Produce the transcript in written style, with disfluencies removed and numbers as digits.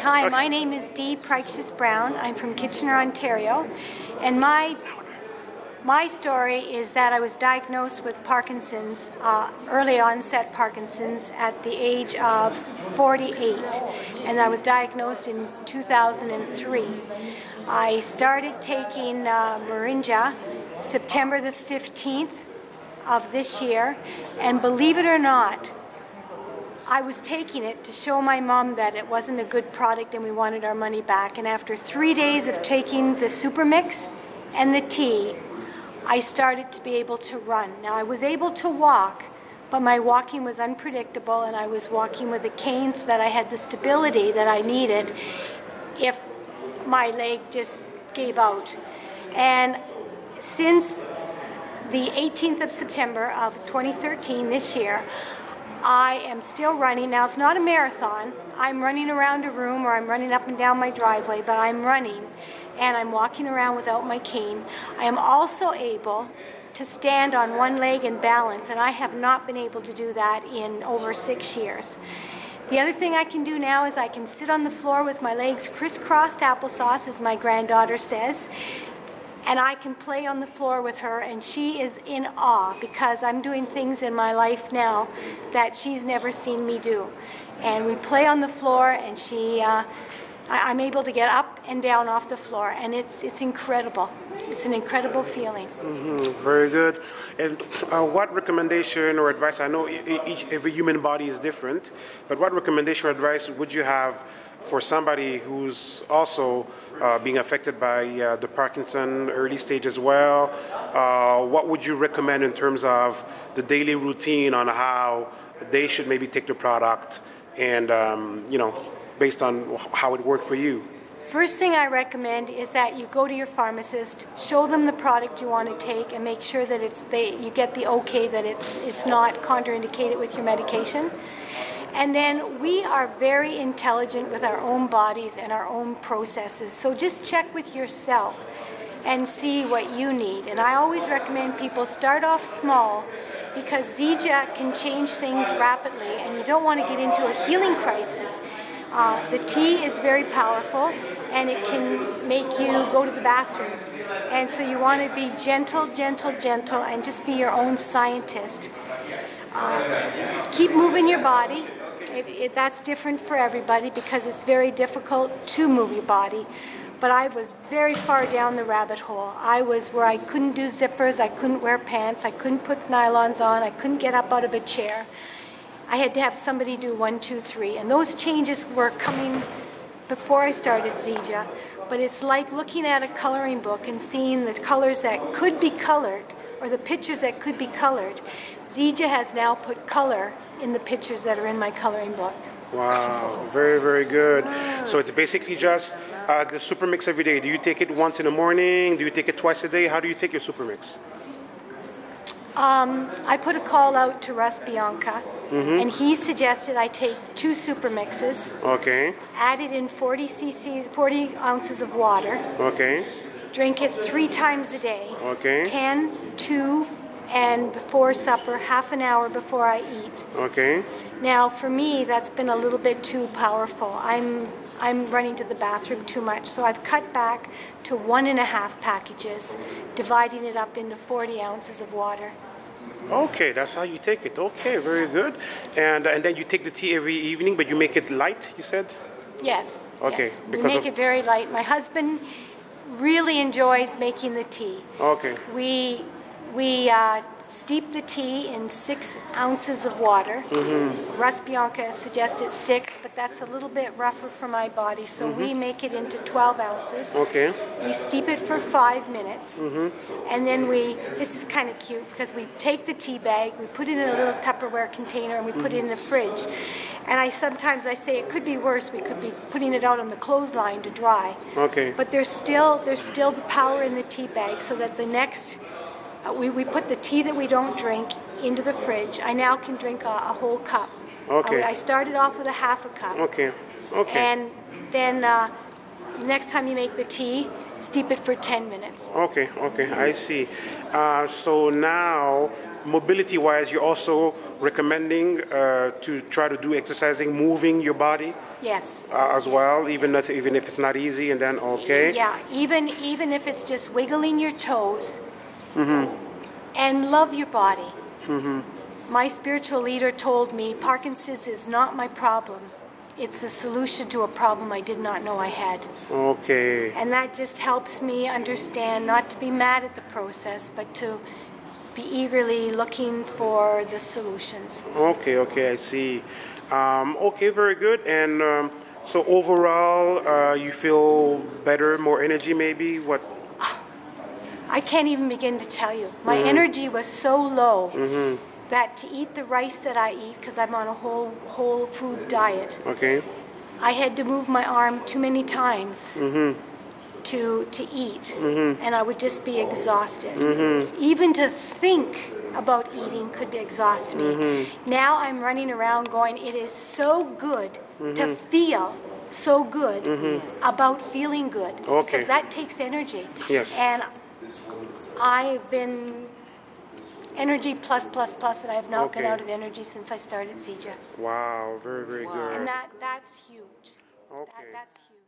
Hi, my name is Dee Brown. I'm from Kitchener, Ontario, and my story is that I was diagnosed with Parkinson's, early onset Parkinson's, at the age of 48, and I was diagnosed in 2003. I started taking Moringa September the 15th of this year, and believe it or not, I was taking it to show my mom that it wasn't a good product and we wanted our money back. And after 3 days of taking the super mix and the tea, I started to be able to run. Now, I was able to walk, but my walking was unpredictable, and I was walking with a cane so that I had the stability that I needed if my leg just gave out. And since the 18th of September of 2013, this year, I am still running. Now, it's not a marathon. I'm running around a room, or I'm running up and down my driveway, but I'm running, and I'm walking around without my cane. I am also able to stand on one leg and balance, and I have not been able to do that in over 6 years. The other thing I can do now is I can sit on the floor with my legs crisscrossed applesauce, as my granddaughter says, and I can play on the floor with her, and she is in awe because I'm doing things in my life now that she's never seen me do. And we play on the floor, and I'm able to get up and down off the floor, and it's incredible. It's an incredible feeling. Very good. And what recommendation or advice, I know every human body is different, but what recommendation or advice would you have for somebody who's also being affected by the Parkinson early stage as well? What would you recommend in terms of the daily routine on how they should maybe take the product, and based on how it worked for you? First thing I recommend is that you go to your pharmacist, show them the product you want to take, and make sure that you get the okay that it's not contraindicated with your medication. And then we are very intelligent with our own bodies and our own processes. So just check with yourself and see what you need. And I always recommend people start off small, because Zija can change things rapidly, and you don't want to get into a healing crisis. The tea is very powerful, and it can make you go to the bathroom. And so you want to be gentle, gentle, gentle, and just be your own scientist. Keep moving your body. That's different for everybody because it's very difficult to move your body. But I was very far down the rabbit hole. I was where I couldn't do zippers, I couldn't wear pants, I couldn't put nylons on, I couldn't get up out of a chair. I had to have somebody do 1, 2, 3. And those changes were coming before I started Zija. But it's like looking at a coloring book and seeing the colors that could be colored, or the pictures that could be colored. Zija has now put color in the pictures that are in my coloring book. Wow, very, very good. So it's basically just the super mix every day. Do you take it once in the morning? Do you take it twice a day? How do you take your super mix? I put a call out to Russ Bianca, and he suggested I take 2 super mixes. Okay. Add it in 40 ounces of water. Okay. Drink it 3 times a day. Okay. 10, 2, and before supper, half an hour before I eat. Okay. Now, for me, that's been a little bit too powerful. I'm running to the bathroom too much, so I've cut back to 1.5 packages, dividing it up into 40 ounces of water. Okay, that's how you take it. Okay, very good. And then you take the tea every evening, but you make it light, you said? Yes. Okay. Yes. We make it very light. My husband really enjoys making the tea. Okay. We steep the tea in 6 ounces of water. Russ Bianca suggested 6, but that's a little bit rougher for my body, so we make it into 12 ounces. Okay. We steep it for 5 minutes, and then this is kind of cute, because we take the tea bag, we put it in a little Tupperware container, and we put it in the fridge. And sometimes I say it could be worse. We could be putting it out on the clothesline to dry. Okay. But there's still the power in the tea bag, so that the next we put the tea that we don't drink into the fridge. I now can drink a whole cup. Okay. I started off with a half a cup. Okay. Okay. And then next time you make the tea, steep it for 10 minutes. Okay. Okay. I see. So now, mobility-wise, you're also recommending to try to do exercising, moving your body Yes. As well, even if it's not easy, and then okay. Yeah, even if it's just wiggling your toes, and love your body. My spiritual leader told me Parkinson's is not my problem. It's the solution to a problem I did not know I had. Okay. And that just helps me understand not to be mad at the process, but to be eagerly looking for the solutions. Okay, okay, I see. Okay, very good. And so overall, you feel better, more energy maybe? What? I can't even begin to tell you. My energy was so low that to eat the rice that I eat, because I'm on a whole food diet, Okay. I had to move my arm too many times to eat, and I would just be exhausted. Even to think about eating could be exhausting me. Now I'm running around going, it is so good to feel so good about feeling good, because that takes energy. Yes. And I've been energy plus, and I have not been out of energy since I started Zija. Wow, very, very good. And that's huge. Okay. That's huge.